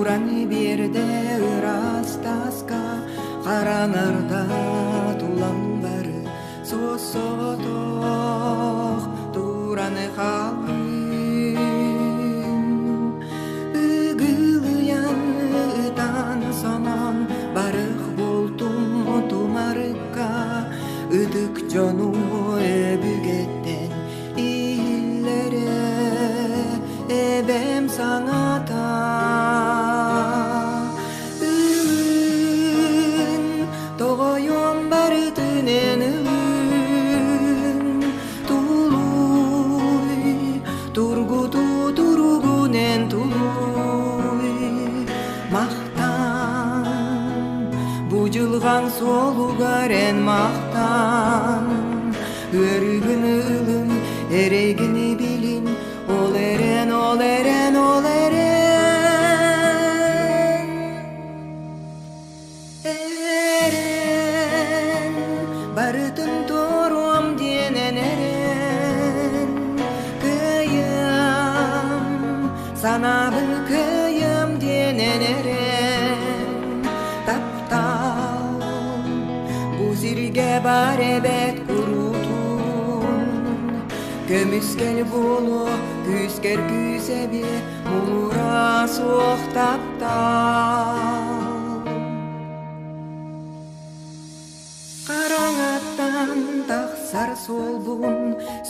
тураны берде ырастаска караңарда тулан бары сосотох тураны халын ыгылыян ытан сонон барых болтум тумарыкка ыдык жону эбүгеттен иллере эбем саңата ын тогоюм бары түнен ын тулуй тургуту туругунен тулуй мактан бужулган солугарен мактан өргүн ылын эрегини билин ол эрен ол эрен ол эрен эрен барытын тором денен эрен кыйым санабын кыйым денен эрен таптал бузирге бар эбет курутун көмүскел болу күскер күсебе мура суоктаптал караңаттан таксар солбун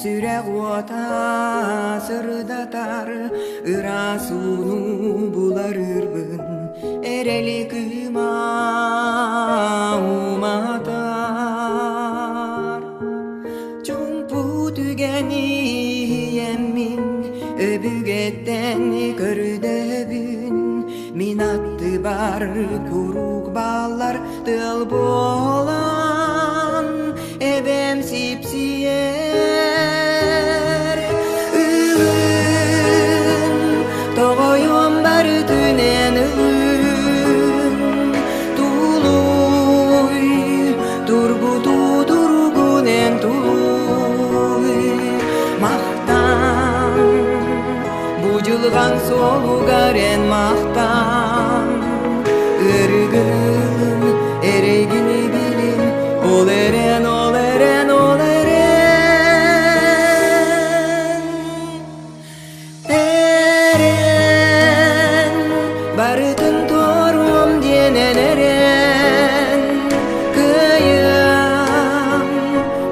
сүрэ ота сырдатар ыра сууну булар ырбын эрели кыма уматар чумпу түгени еммин өбүгеттен көрдөбүн мин атты бар курук баллар тыл болан эбем сипсиер ылын тогоюм бар түнен ылын тулуй тургуту туругунен тулуй мактан бужулган солугарен мактан өргүн эрегини билин ол эрен ол эрен ол эрен эрен барытын торум денен эрен кыйым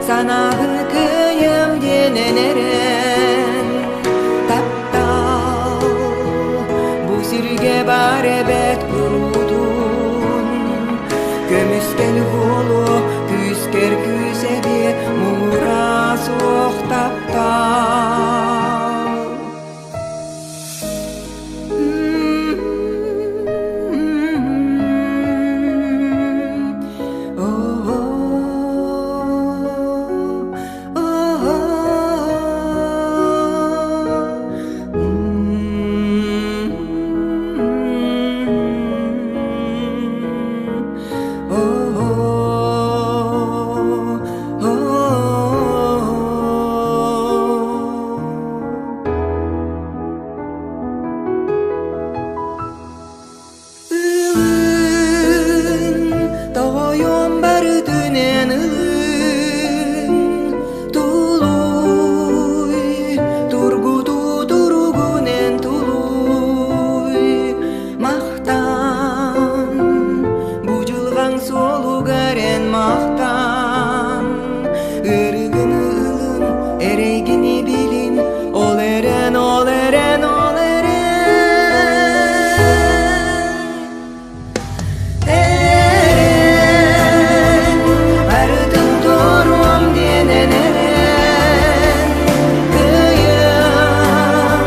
санагын кыйым денен эрен таптал бузирге бар эбет курутун көмүскел болу күскер күсеби мура суоктаптал тогоюм бары түнен ылын тулуй тургуту туругунен тулуй мактан бужулган солугарен мактан ыргын ылын эрегини билин ол эрен ол эрен ол эрен барытын торум денен эрен кыйым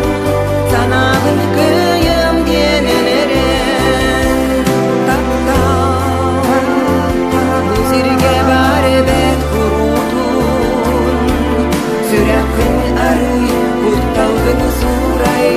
санагын кыйым денен эрен таптал бузирге бар эбет курутун сүрөкүн арый кутталгын сурай